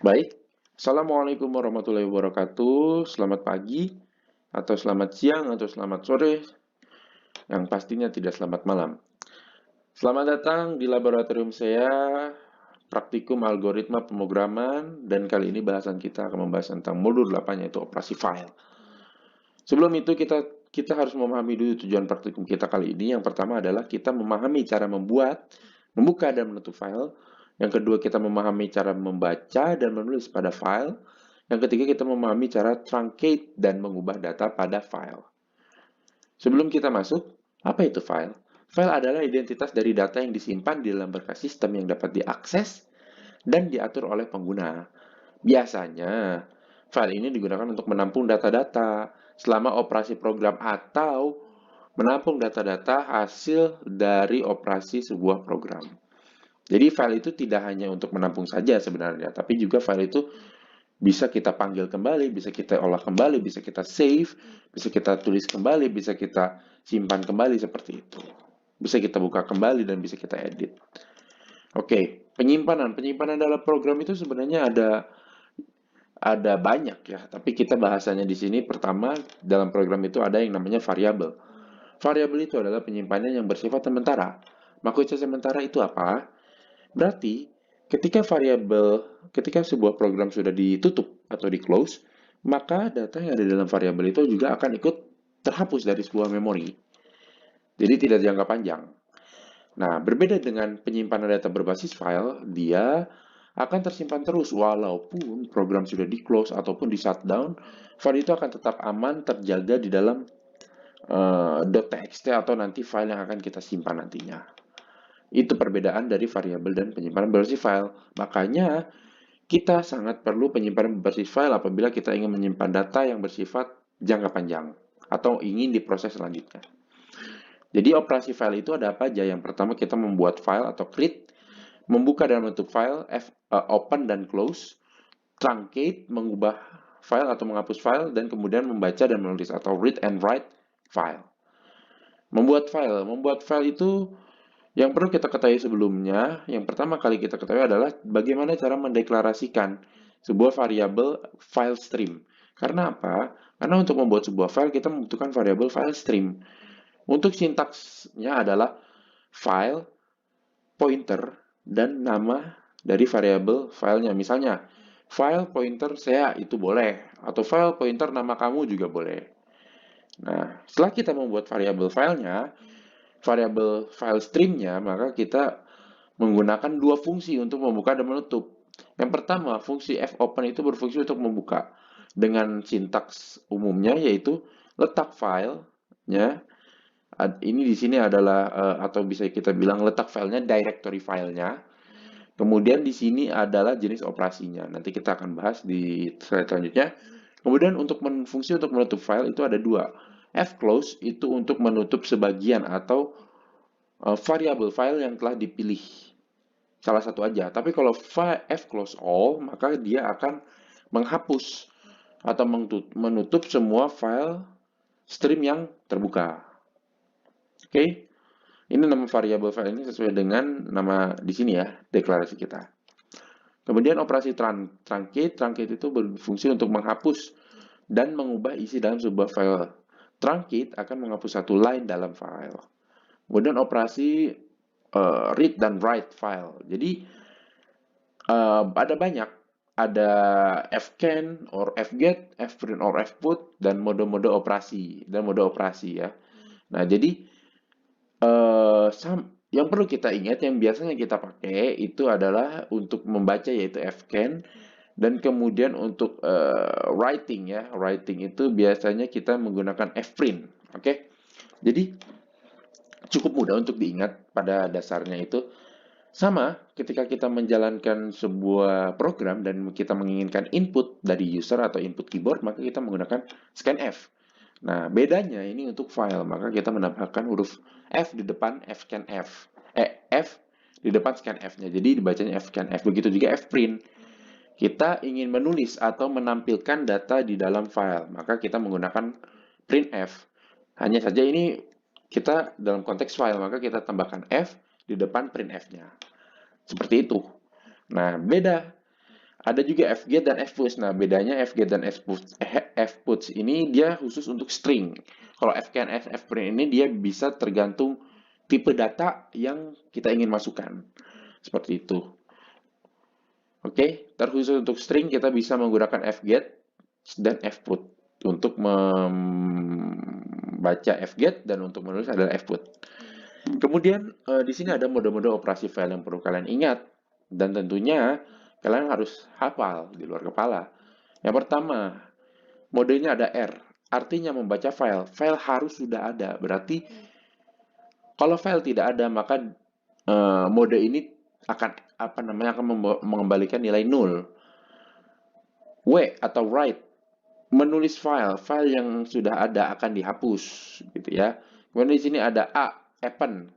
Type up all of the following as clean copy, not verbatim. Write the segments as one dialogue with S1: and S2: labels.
S1: Baik, Assalamualaikum warahmatullahi wabarakatuh. Selamat pagi, atau selamat siang, atau selamat sore, yang pastinya tidak selamat malam. Selamat datang di laboratorium saya, praktikum algoritma pemrograman, dan kali ini bahasan kita akan membahas tentang modul 8, yaitu operasi file. Sebelum itu, kita harus memahami dulu tujuan praktikum kita kali ini. Yang pertama adalah kita memahami cara membuka dan menutup file. Yang kedua, kita memahami cara membaca dan menulis pada file. Yang ketiga, kita memahami cara truncate dan mengubah data pada file. Sebelum kita masuk, apa itu file? File adalah identitas dari data yang disimpan di dalam berkas sistem yang dapat diakses dan diatur oleh pengguna. Biasanya, file ini digunakan untuk menampung data-data selama operasi program atau menampung data-data hasil dari operasi sebuah program. Jadi file itu tidak hanya untuk menampung saja sebenarnya, tapi juga file itu bisa kita panggil kembali, bisa kita olah kembali, bisa kita save, bisa kita tulis kembali, bisa kita simpan kembali seperti itu. Bisa kita buka kembali dan bisa kita edit. Oke, penyimpanan. Penyimpanan dalam program itu sebenarnya ada banyak ya, tapi kita bahasanya di sini pertama dalam program itu ada yang namanya variabel. Variabel itu adalah penyimpanan yang bersifat sementara. Maksudnya sementara itu apa? Berarti ketika sebuah program sudah ditutup atau di close, maka data yang ada dalam variabel itu juga akan ikut terhapus dari sebuah memori. Jadi tidak jangka panjang. Nah, berbeda dengan penyimpanan data berbasis file, dia akan tersimpan terus walaupun program sudah di close ataupun di shutdown, file itu akan tetap aman terjaga di dalam .txt atau nanti file yang akan kita simpan nantinya. Itu perbedaan dari variabel dan penyimpanan berbasis file. Makanya kita sangat perlu penyimpanan berbasis file apabila kita ingin menyimpan data yang bersifat jangka panjang atau ingin diproses selanjutnya. Jadi operasi file itu ada apa aja? Yang pertama kita membuat file atau create, membuka dan menutup file, open dan close, truncate, mengubah file atau menghapus file, dan kemudian membaca dan menulis atau read and write file. Membuat file itu yang perlu kita ketahui sebelumnya, yang pertama kali kita ketahui adalah bagaimana cara mendeklarasikan sebuah variabel file stream. Karena apa? Karena untuk membuat sebuah file kita membutuhkan variabel file stream. Untuk sintaksnya adalah file, pointer, dan nama dari variabel filenya. Misalnya, file pointer saya itu boleh, atau file pointer nama kamu juga boleh. Nah, setelah kita membuat variabel filenya, variabel file streamnya, maka kita menggunakan dua fungsi untuk membuka dan menutup. Yang pertama, fungsi fopen itu berfungsi untuk membuka dengan sintaks umumnya yaitu letak filenya. Ini di sini adalah atau bisa kita bilang letak filenya, directory filenya. Kemudian di sini adalah jenis operasinya. Nanti kita akan bahas di slide selanjutnya. Kemudian fungsi untuk menutup file itu ada dua. Fclose itu untuk menutup sebagian atau variabel file yang telah dipilih. Salah satu aja. Tapi kalau fclose all, maka dia akan menghapus atau menutup semua file stream yang terbuka. Oke? Ini nama variabel file ini sesuai dengan nama di sini ya, deklarasi kita. Kemudian operasi truncate. Truncate itu berfungsi untuk menghapus dan mengubah isi dalam sebuah file. Truncate akan menghapus satu line dalam file. Kemudian operasi read dan write file. Jadi ada banyak, ada fcan or fget, fprint or fput dan mode-mode operasi ya. Nah, jadi yang perlu kita ingat yang biasanya kita pakai itu adalah untuk membaca yaitu fcan dan kemudian untuk writing ya, writing itu biasanya kita menggunakan fprint. Oke. Jadi cukup mudah untuk diingat pada dasarnya itu. Sama, ketika kita menjalankan sebuah program dan kita menginginkan input dari user atau input keyboard, maka kita menggunakan scanf. Nah, bedanya ini untuk file, maka kita menambahkan huruf F di depan fscanf. F di depan scanf-nya. Jadi dibacanya fscanf. Begitu juga fprint. Kita ingin menulis atau menampilkan data di dalam file, maka kita menggunakan printf. Hanya saja ini kita dalam konteks file, maka kita tambahkan F di depan printf-nya. Seperti itu. Nah, beda Ada juga fget dan fputs. Nah, bedanya fget dan fputs ini dia khusus untuk string. Kalau fgen, fprint ini dia bisa tergantung tipe data yang kita ingin masukkan. Seperti itu. Oke, terkhusus untuk string kita bisa menggunakan fget dan fput untuk membaca fget dan untuk menulis adalah fput. Kemudian di sini ada mode-mode operasi file yang perlu kalian ingat dan tentunya kalian harus hafal di luar kepala. Yang pertama, modenya ada R, artinya membaca file. File harus sudah ada, berarti kalau file tidak ada maka mode ini akan mengembalikan nilai 0. W atau write, menulis file yang sudah ada akan dihapus, gitu ya. Kemudian di sini ada A, append,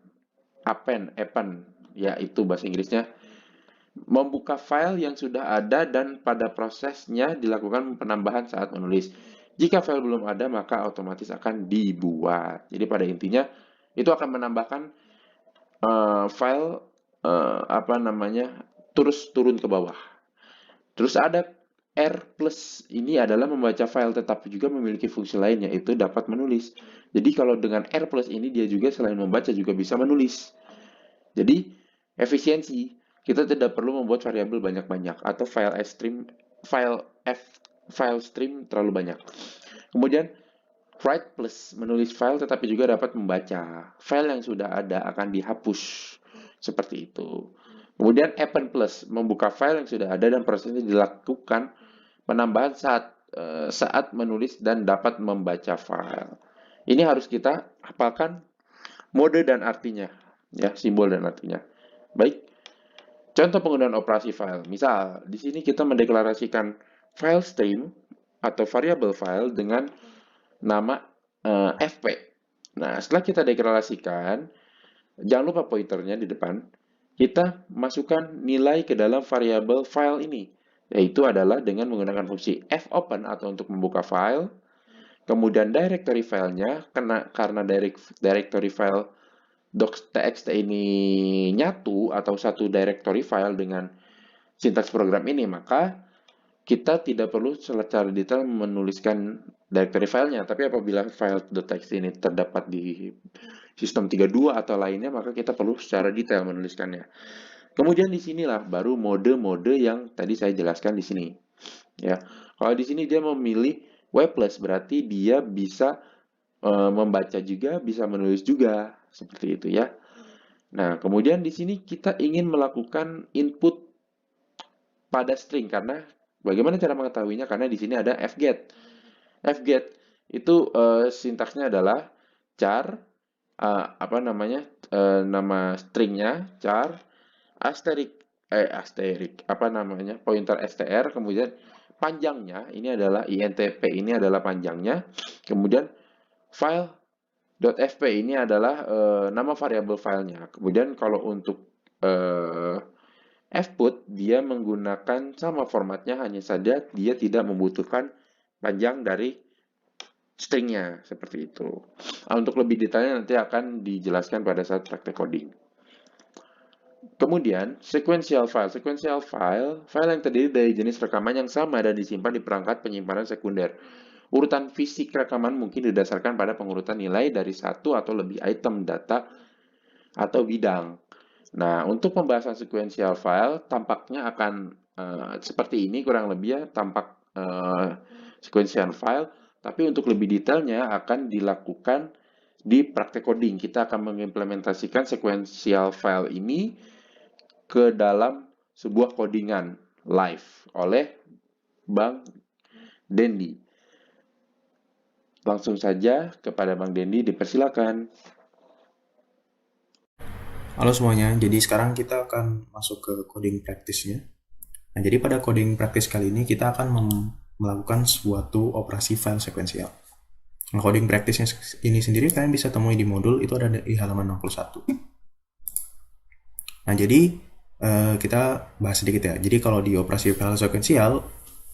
S1: ya itu bahasa Inggrisnya, membuka file yang sudah ada dan pada prosesnya dilakukan penambahan saat menulis. Jika file belum ada maka otomatis akan dibuat. Jadi pada intinya itu akan menambahkan file terus turun ke bawah. Terus ada R+, ini adalah membaca file tetapi juga memiliki fungsi lain yaitu dapat menulis. Jadi kalau dengan R+ ini dia juga selain membaca juga bisa menulis. Jadi efisiensi, kita tidak perlu membuat variabel banyak-banyak atau file stream terlalu banyak. Kemudian write+, menulis file tetapi juga dapat membaca. File yang sudah ada akan dihapus. Seperti itu. Kemudian append+, membuka file yang sudah ada dan prosesnya dilakukan penambahan saat menulis dan dapat membaca file. Ini harus kita hafalkan mode dan artinya, ya, simbol dan artinya. Baik. Contoh penggunaan operasi file. Misal, di sini kita mendeklarasikan file stream atau variable file dengan nama fp. Nah, setelah kita deklarasikan, jangan lupa pointernya di depan. Kita masukkan nilai ke dalam variabel file ini, yaitu adalah dengan menggunakan fungsi fopen atau untuk membuka file, kemudian directory filenya, karena directory file docs.txt ini nyatu atau satu directory file dengan sintaks program ini, maka kita tidak perlu secara detail menuliskan directory filenya, tapi apabila file.txt ini terdapat di sistem 32 atau lainnya, maka kita perlu secara detail menuliskannya. Kemudian di sinilah baru mode-mode yang tadi saya jelaskan di sini. Ya, kalau di sini dia memilih W+, berarti dia bisa membaca juga, bisa menulis juga, seperti itu ya. Nah, kemudian di sini kita ingin melakukan input pada string karena bagaimana cara mengetahuinya? Karena di sini ada fget. Fget itu sintaksnya adalah char nama stringnya char pointer str, kemudian panjangnya ini adalah intp, ini adalah panjangnya, kemudian file.fp ini adalah nama variabel filenya. Kemudian kalau untuk fput dia menggunakan sama formatnya, hanya saja dia tidak membutuhkan panjang dari stringnya, seperti itu. Untuk lebih detailnya nanti akan dijelaskan pada saat praktek coding. Kemudian, sequential file. Sequential file yang terdiri dari jenis rekaman yang sama dan disimpan di perangkat penyimpanan sekunder. Urutan fisik rekaman mungkin didasarkan pada pengurutan nilai dari satu atau lebih item data atau bidang. Nah, untuk pembahasan sequential file, tampaknya akan seperti ini kurang lebih ya, tampak sequential file. Tapi untuk lebih detailnya akan dilakukan di praktek coding. Kita akan mengimplementasikan sequential file ini ke dalam sebuah codingan live oleh Bang Dendi. Langsung saja kepada Bang Dendi, dipersilakan.
S2: Halo semuanya, jadi sekarang kita akan masuk ke coding practice-nya. Nah, jadi pada coding practice kali ini kita akan melakukan suatu operasi file sekuensial. Nah, coding practice-nya ini sendiri kalian bisa temui di modul, itu ada di halaman 61. Nah, jadi kita bahas sedikit ya. Jadi kalau di operasi file sekuensial,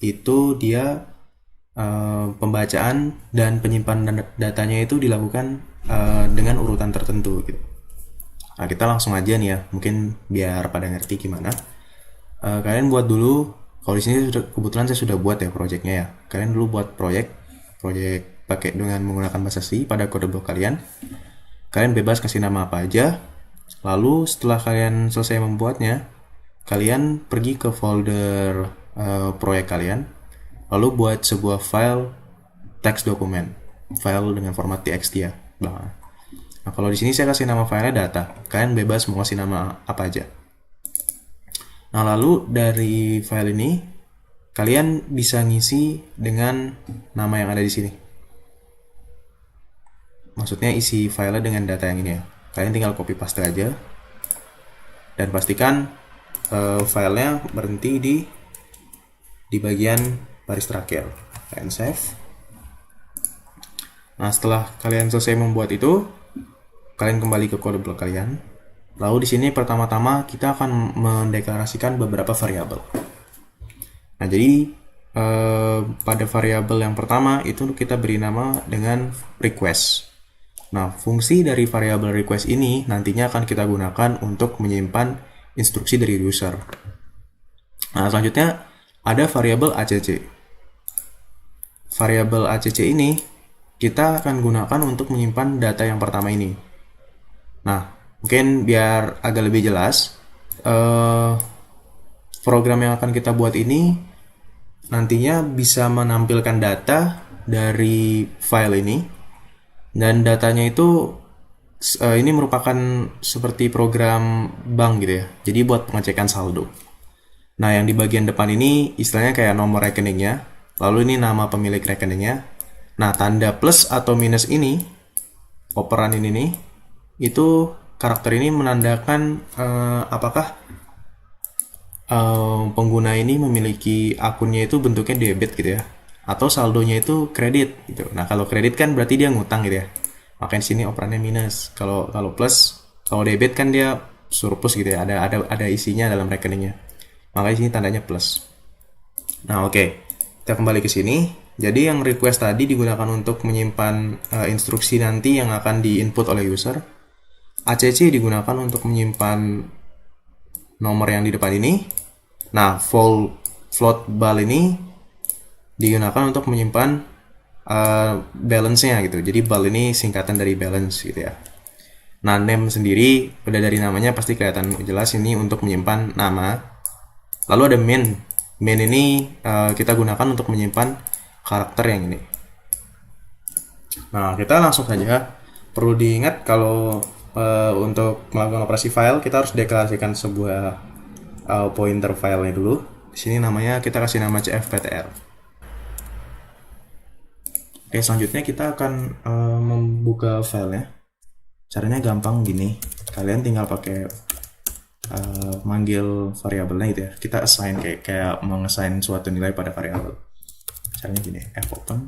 S2: itu dia pembacaan dan penyimpanan datanya itu dilakukan dengan urutan tertentu gitu. Nah, kita langsung aja nih ya, mungkin biar pada ngerti gimana. Kalian buat dulu Kalau di sini kebetulan saya sudah buat ya projectnya ya. Kalian dulu buat project pakai dengan menggunakan bahasa C pada kode blok kalian. Kalian bebas kasih nama apa aja. Lalu setelah kalian selesai membuatnya, kalian pergi ke folder proyek kalian. Lalu buat sebuah file teks dokumen, file dengan format txt ya. Nah, kalau di sini saya kasih nama filenya data. Kalian bebas mau kasih nama apa aja. Nah, lalu dari file ini kalian bisa ngisi dengan nama yang ada di sini. Maksudnya isi filenya dengan data yang ini ya. Kalian tinggal copy paste aja. Dan pastikan filenya berhenti di bagian baris terakhir. Kalian save. Nah, setelah kalian selesai membuat itu, kalian kembali ke kode blok kalian. Lalu di sini pertama-tama kita akan mendeklarasikan beberapa variabel. Nah, jadi pada variabel yang pertama itu kita beri nama dengan request. Nah, fungsi dari variabel request ini nantinya akan kita gunakan untuk menyimpan instruksi dari user. Nah, selanjutnya ada variabel ACC. Variabel ACC ini kita akan gunakan untuk menyimpan data yang pertama ini. Nah, mungkin biar agak lebih jelas, program yang akan kita buat ini nantinya bisa menampilkan data dari file ini, dan datanya itu ini merupakan seperti program bank gitu ya, jadi buat pengecekan saldo. Nah, yang di bagian depan ini istilahnya kayak nomor rekeningnya, lalu ini nama pemilik rekeningnya. Nah, tanda plus atau minus ini, operan ini nih, itu karakter ini menandakan apakah pengguna ini memiliki akunnya itu bentuknya debit gitu ya, atau saldonya itu kredit gitu. Nah, kalau kredit kan berarti dia ngutang gitu ya, makanya sini operannya minus. Kalau plus, kalau debit kan dia surplus gitu ya, ada isinya dalam rekeningnya, makanya sini tandanya plus. Nah, oke. Kita kembali ke sini. Jadi yang request tadi digunakan untuk menyimpan instruksi nanti yang akan di-input oleh user. ACC digunakan untuk menyimpan nomor yang di depan ini. Nah, float bal ini digunakan untuk menyimpan balance-nya gitu. Jadi bal ini singkatan dari balance gitu ya. Nah, name sendiri udah dari namanya pasti kelihatan jelas ini untuk menyimpan nama. Lalu ada main. Main ini kita gunakan untuk menyimpan karakter yang ini. Nah, kita langsung saja. Perlu diingat kalau untuk melakukan operasi file kita harus deklarasikan sebuah pointer filenya dulu. Di sini namanya kita kasih nama cfptr. Oke, selanjutnya kita akan membuka filenya. Caranya gampang gini. Kalian tinggal pakai manggil variabelnya gitu ya. Kita assign kayak mengassign suatu nilai pada variabel. Caranya gini, fopen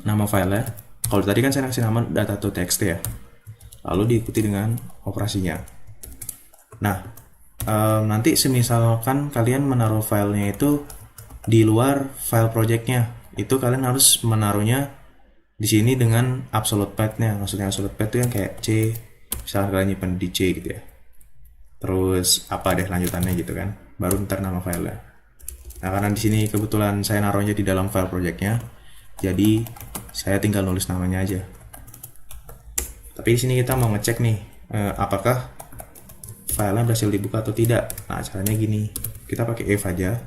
S2: nama filenya. Kalau tadi kan saya kasih nama data.txt ya, lalu diikuti dengan operasinya. Nah, nanti semisalkan kalian menaruh filenya itu di luar file projectnya, itu kalian harus menaruhnya di sini dengan absolute path-nya. Maksudnya absolute path itu yang kayak C, misalkan kalian nyimpen di C gitu ya, terus apa deh lanjutannya gitu kan, baru ntar nama filenya. Nah, karena di sini kebetulan saya naruhnya di dalam file projectnya, jadi saya tinggal nulis namanya aja. Tapi di sini kita mau ngecek nih apakah filenya berhasil dibuka atau tidak. Nah, caranya gini, kita pakai if aja,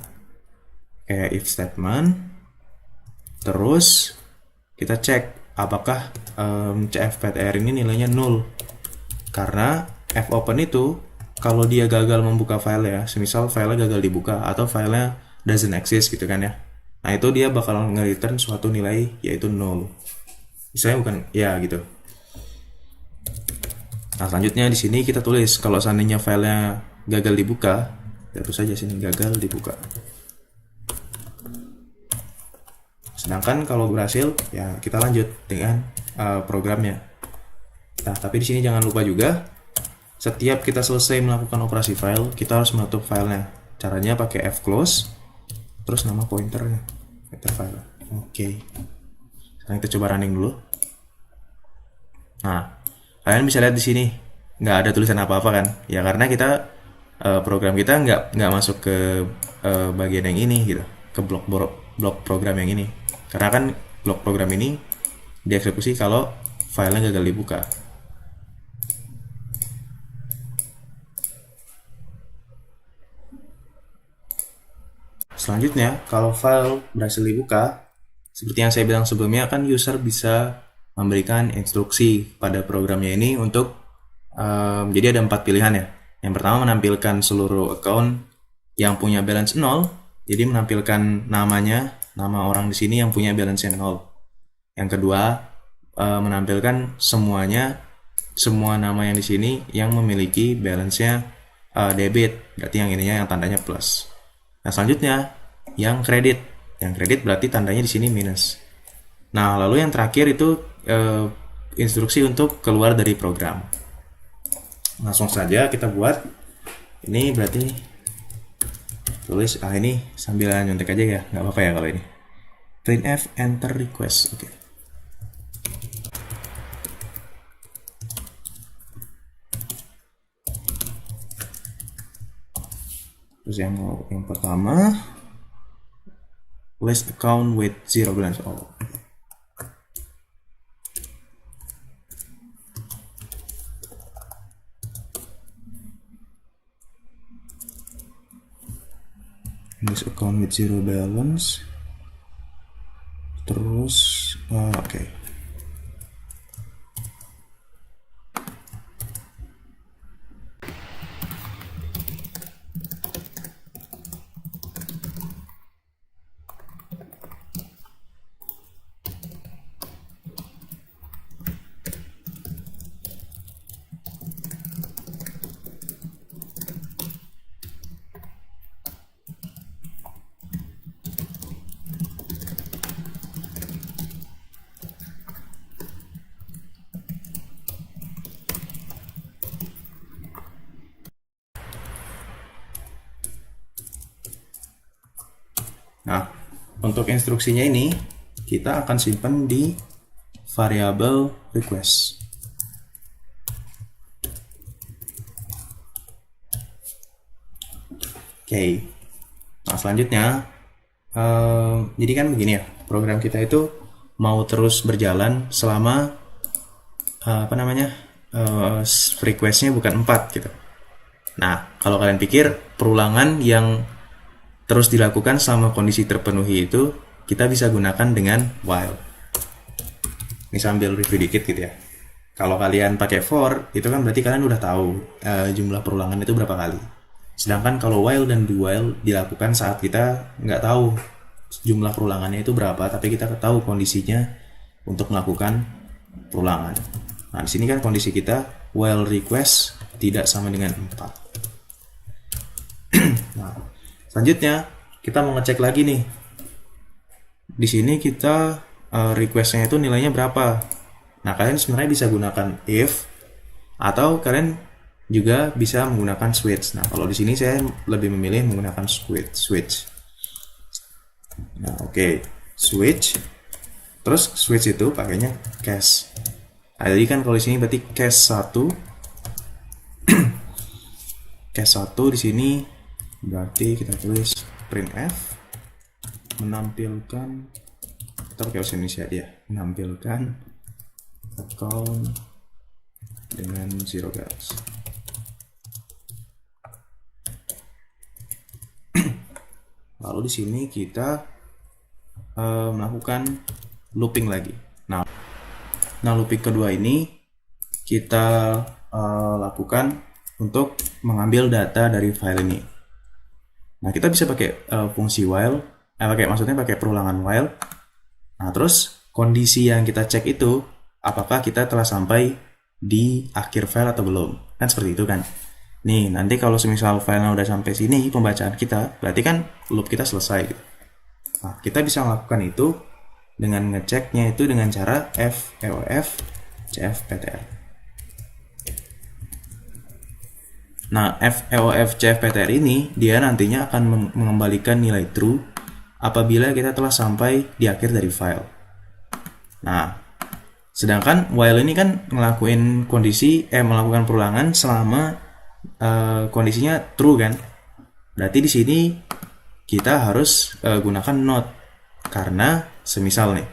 S2: kayak if statement, terus kita cek apakah cfptr ini nilainya 0, karena fopen itu kalau dia gagal membuka file ya, semisal filenya gagal dibuka atau filenya doesn't exist gitu kan ya, nah itu dia bakal nge-return suatu nilai yaitu 0. Misalnya bukan ya gitu. Nah, selanjutnya di sini kita tulis kalau seandainya filenya gagal dibuka, terus saja sini gagal dibuka. Sedangkan kalau berhasil ya kita lanjut dengan programnya. Nah, tapi di sini jangan lupa juga setiap kita selesai melakukan operasi file, kita harus menutup filenya. Caranya pakai fclose terus nama pointernya, pointer file. Oke. Sekarang kita coba running dulu. Nah, kalian bisa lihat di sini nggak ada tulisan apa-apa kan? Ya karena kita program kita nggak masuk ke bagian yang ini gitu, ke blok program yang ini, karena kan blok program ini dieksekusi kalau filenya gagal dibuka. Selanjutnya, kalau file berhasil dibuka, seperti yang saya bilang sebelumnya, kan user bisa memberikan instruksi pada programnya ini untuk jadi ada 4 pilihan ya. Yang pertama, menampilkan seluruh account yang punya balance 0, jadi menampilkan namanya, nama orang di sini yang punya balance 0. Yang kedua, menampilkan semuanya, semua nama yang di sini yang memiliki balance-nya debit, berarti yang ininya yang tandanya plus. Nah, selanjutnya yang kredit. Yang kredit berarti tandanya di sini minus. Nah, lalu yang terakhir itu instruksi untuk keluar dari program. Langsung saja kita buat. Ini berarti tulis ini sambil nyontek aja ya, nggak apa-apa ya kalau ini. Printf enter request. Oke. Terus yang pertama, list account with zero balance. List account with zero balance. Terus, oke. Nah, untuk instruksinya ini kita akan simpan di variabel request. Oke. Nah, selanjutnya jadi kan begini ya, program kita itu mau terus berjalan selama requestnya bukan 4 gitu. Nah, kalau kalian pikir perulangan yang terus dilakukan selama kondisi terpenuhi itu kita bisa gunakan dengan while. Ini sambil review dikit gitu ya. Kalau kalian pakai for, itu kan berarti kalian udah tahu jumlah perulangan itu berapa kali. Sedangkan kalau while dan do while dilakukan saat kita nggak tahu jumlah perulangannya itu berapa, tapi kita tahu kondisinya untuk melakukan perulangan. Nah, di sini kan kondisi kita while request tidak sama dengan 4. Nah, selanjutnya kita mau ngecek lagi nih. Di sini kita requestnya itu nilainya berapa. Nah, kalian sebenarnya bisa gunakan if atau kalian juga bisa menggunakan switch. Nah, kalau di sini saya lebih memilih menggunakan switch. Nah, oke. Switch. Terus switch itu pakainya case. Nah, jadi kan kalau di sini berarti case 1. Case 1 di sini berarti kita tulis printf menampilkan, kita pakai bahasa Indonesia dia, menampilkan account dengan zero balance. Lalu di sini kita melakukan looping lagi. Nah, looping kedua ini kita lakukan untuk mengambil data dari file ini. Nah, kita bisa pakai fungsi while, pakai perulangan while. Nah, terus kondisi yang kita cek itu apakah kita telah sampai di akhir file atau belum. Kan seperti itu kan. Nih, nanti kalau semisal filenya udah sampai sini pembacaan kita, berarti kan loop kita selesai gitu. Nah, kita bisa melakukan itu dengan ngeceknya itu dengan cara feof cfptr. Nah, feof cfptr ini dia nantinya akan mengembalikan nilai true apabila kita telah sampai di akhir dari file. Nah, sedangkan while ini kan melakukan perulangan selama kondisinya true kan. Berarti di sini kita harus gunakan not, karena semisal nih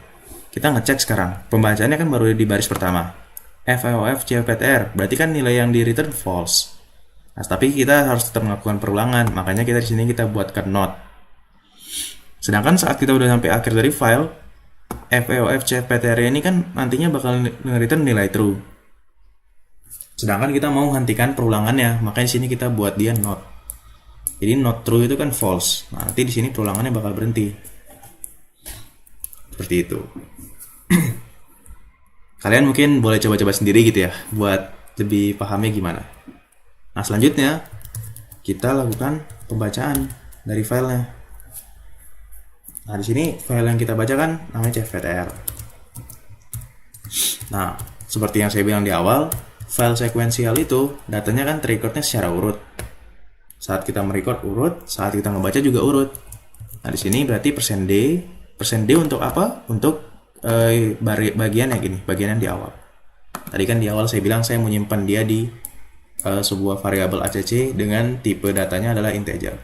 S2: kita ngecek sekarang pembacaannya kan baru di baris pertama FIOF CFPTR, berarti kan nilai yang di return false. Nah, tapi kita harus tetap melakukan perulangan, makanya kita di sini kita buatkan not. Sedangkan saat kita udah sampai akhir dari file, FIOF CFPTR ini kan nantinya bakal nge-return nilai true. Sedangkan kita mau hentikan perulangannya, makanya di sini kita buat dia not. Jadi not true itu kan false. Nah, nanti di sini perulangannya bakal berhenti. Seperti itu. Kalian mungkin boleh coba-coba sendiri gitu ya, buat lebih pahamnya gimana. Nah, selanjutnya kita lakukan pembacaan dari filenya. Nah, di sini file yang kita baca kan namanya CFPTR. Nah, seperti yang saya bilang di awal, file sekuensial itu datanya kan terrecordnya secara urut. Saat kita merecord urut, saat kita ngebaca juga urut. Nah, di sini berarti %d untuk apa? Untuk bagian yang gini, bagian yang di awal. Tadi kan di awal saya bilang saya menyimpan dia di sebuah variabel ACC dengan tipe datanya adalah integer.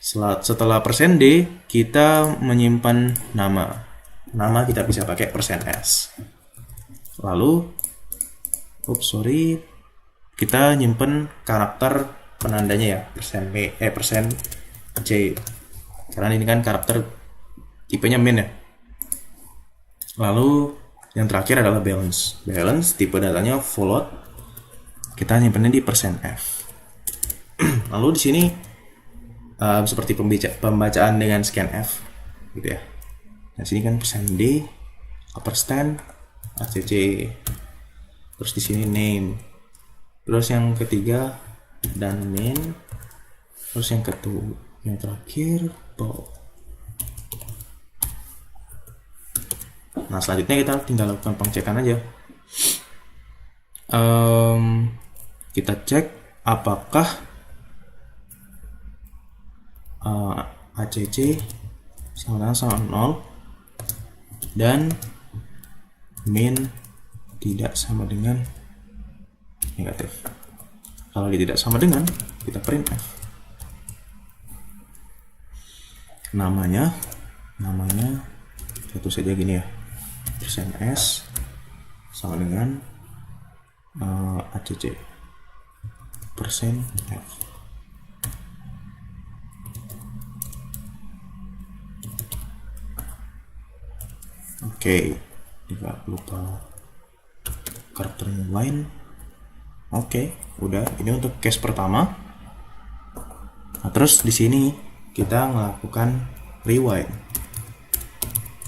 S2: Setelah %d kita menyimpan nama. Nama kita bisa pakai %s. Lalu kita nyimpen karakter penandanya ya, %c. Karena ini kan karakter tipenya min ya. Lalu yang terakhir adalah balance. Balance tipe datanya float. Kita nyimpennya di %f. Lalu di sini seperti pembacaan dengan scanf gitu ya. Nah, sini kan %d, _, acc. Terus di sini name. Terus yang ketiga dan main. Terus yang terakhir bold. Nah, selanjutnya kita tinggal lakukan pengecekan aja. Kita cek apakah ACC sama 0 dan min tidak sama dengan negatif. Kalau dia tidak sama dengan, kita printf. Namanya itu saja gini ya, %s sama dengan ACC %f. Oke, tidak lupa karakternya line. Oke, udah. Ini untuk case pertama. Nah, terus di sini kita melakukan rewind.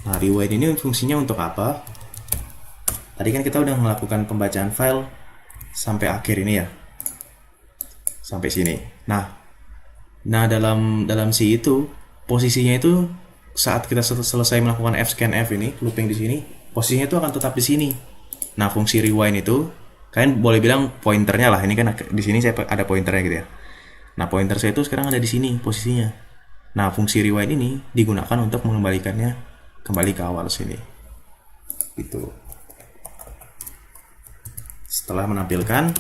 S2: Nah, rewind ini fungsinya untuk apa? Tadi kan kita udah melakukan pembacaan file sampai akhir ini ya, sampai sini. Nah dalam C itu posisinya itu saat kita selesai melakukan fscanf ini, looping di sini, posisinya itu akan tetap di sini. Nah, fungsi rewind itu kalian boleh bilang pointernya lah. Ini kan di sini saya ada pointernya gitu ya. Nah, pointer saya itu sekarang ada di sini posisinya. Nah, fungsi rewind ini digunakan untuk mengembalikannya kembali ke awal sini. Gitu. Setelah menampilkan,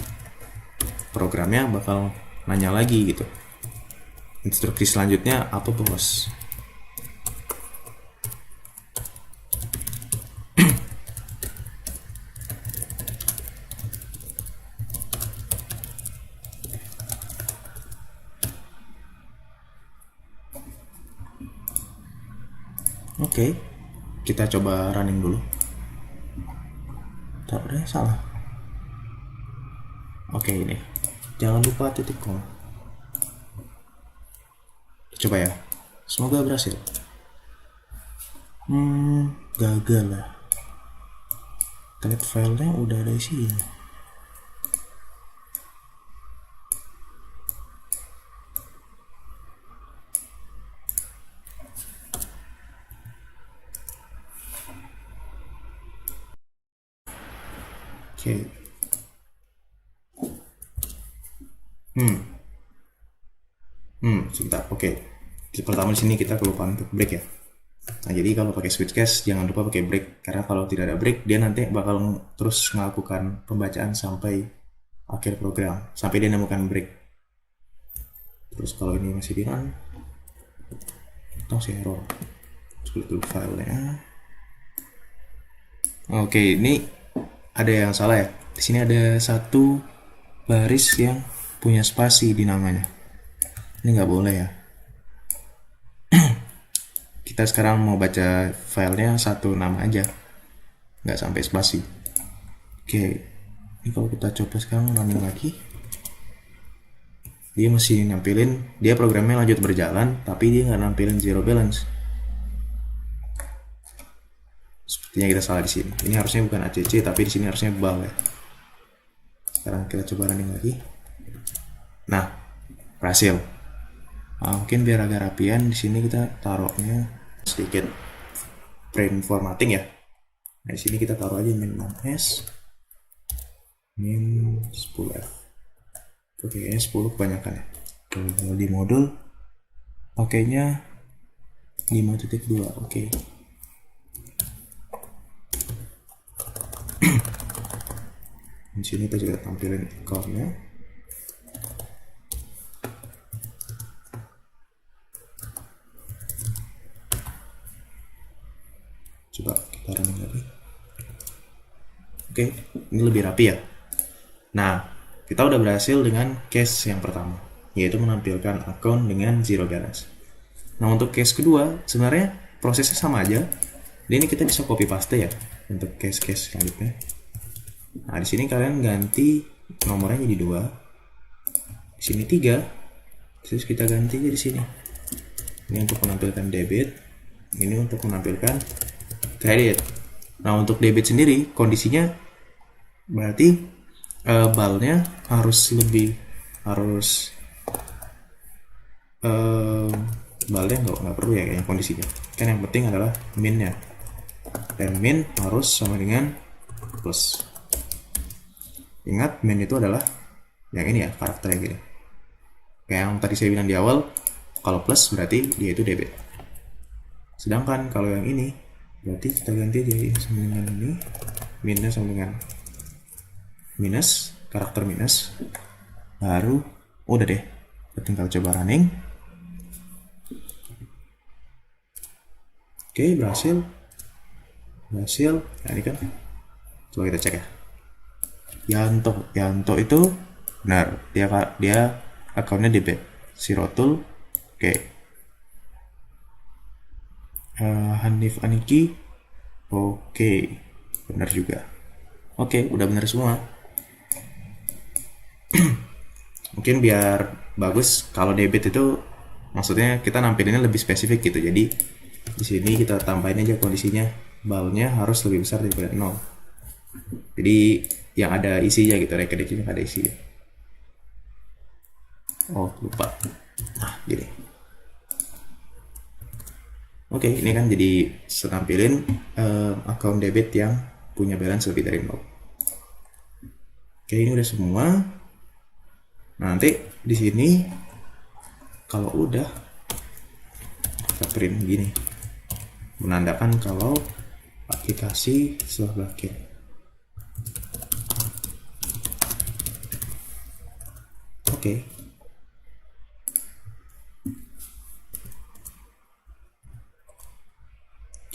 S2: programnya bakal nanya lagi gitu. Instruksi selanjutnya apa, bos? Oke, kita coba running dulu. Tak ada salah. Oke, ini. Jangan lupa titik koma. Coba ya. Semoga berhasil. Gagal lah. Kita lihat filenya udah ada isinya. Oke. Sebentar. Oke. Pertama di sini kita kelupaan untuk break ya. Nah, jadi kalau pakai switch case jangan lupa pakai break, karena kalau tidak ada break dia nanti bakal terus melakukan pembacaan sampai akhir program sampai dia menemukan break. Terus kalau ini masih di run atau si error, split dulu filenya. Oke, ini ada yang salah ya. Di sini ada satu baris yang punya spasi di namanya. Ini nggak boleh ya. Kita sekarang mau baca filenya satu nama aja, nggak sampai spasi. Oke, ini kalau kita coba sekarang running lagi, dia masih nampilin, dia programnya lanjut berjalan, tapi dia nggak nampilin zero balance. Sepertinya kita salah di sini. Ini harusnya bukan ACC, tapi di sini harusnya bal ya. Sekarang kita coba running lagi. Nah, berhasil. Nah, mungkin biar agak rapian, di sini kita taruhnya sedikit frame formatting ya. Nah, di sini kita taruh aja min 6s, min 10f. Oke, kayaknya 10 kebanyakan ya. Kalau di modul pakainya 5.2. Oke. Di sini kita juga tampilin ikonnya. Coba kita running lagi. Oke, ini lebih rapi ya. Nah, kita udah berhasil dengan case yang pertama, yaitu menampilkan akun dengan zero balance. Nah, untuk case kedua, sebenarnya prosesnya sama aja. Ini kita bisa copy paste ya untuk case-case selanjutnya. Nah, di sini kalian ganti nomornya jadi 2. Di sini 3. Terus kita ganti aja di sini. Ini untuk menampilkan debit, ini untuk menampilkan kredit. Nah, untuk debit sendiri kondisinya berarti balnya harus balnya nggak perlu ya kayaknya kondisinya. Kan yang penting adalah minnya. Dan min harus sama dengan plus. Ingat, min itu adalah yang ini ya, karakter yang gini. Kayak yang tadi saya bilang di awal, kalau plus berarti dia itu debit. Sedangkan kalau yang ini, berarti kita ganti jadi sama dengan ini, minnya sama dengan minus, karakter minus. Baru, udah deh, kita tinggal coba running. Oke, berhasil. Nah, ini kan, coba kita cek ya. Yanto itu benar, dia akunnya debit. Si Rotul, oke. Hanif Aniki, oke, benar juga. Oke, udah benar semua. Mungkin biar bagus kalau debit itu maksudnya kita nampilinnya lebih spesifik gitu. Jadi di sini kita tambahin aja kondisinya, balnya harus lebih besar daripada 0. Jadi yang ada isinya gitu, rekedeknya ada isinya. Oh, lupa. Nah, gini. Oke, ini kan jadi senampilin akun debit yang punya balance lebih dari 0. Oke, ini udah semua. Nah, nanti di sini kalau udah kita print gini, menandakan kalau aplikasi sudah berakhir. Oke.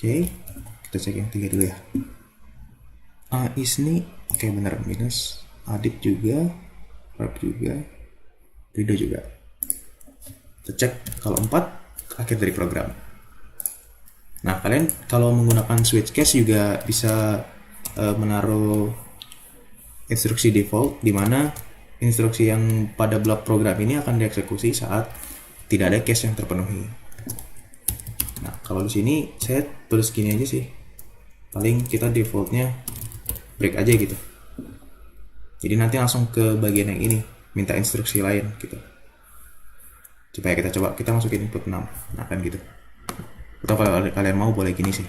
S2: Oke, kita cek yang 3 dulu ya. Isni, oke benar, minus. Adit juga, Rap juga, Rido juga. Kita cek kalau 4 akhir dari program. Nah, kalian kalau menggunakan switch case juga bisa menaruh instruksi default, di mana instruksi yang pada blok program ini akan dieksekusi saat tidak ada case yang terpenuhi. Nah, kalau di sini saya tulis gini aja sih. Paling kita defaultnya break aja gitu. Jadi nanti langsung ke bagian yang ini, minta instruksi lain gitu. Supaya kita masukin input 6. Nah, kan gitu. Atau kalau kalian mau boleh gini sih.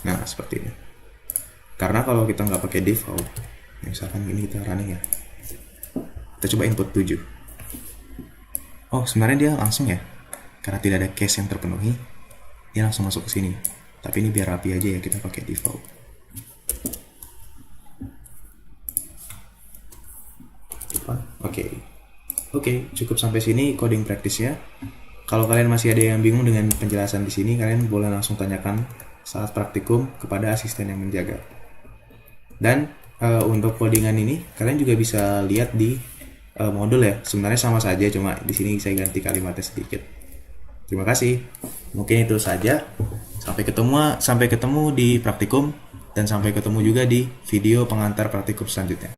S2: Nah, seperti ini. Karena kalau kita nggak pakai default, misalkan ini kita running ya, kita coba input 7. Oh, sebenarnya dia langsung ya, karena tidak ada case yang terpenuhi, dia langsung masuk ke sini. Tapi ini biar rapi aja ya, kita pakai default. Oke, cukup sampai sini coding practice-nya. Kalau kalian masih ada yang bingung dengan penjelasan di sini, kalian boleh langsung tanyakan saat praktikum kepada asisten yang menjaga. Dan untuk codingan ini, kalian juga bisa lihat di modul ya. Sebenarnya sama saja, cuma di sini saya ganti kalimatnya sedikit. Terima kasih. Mungkin itu saja. Sampai ketemu di praktikum dan sampai ketemu juga di video pengantar praktikum selanjutnya.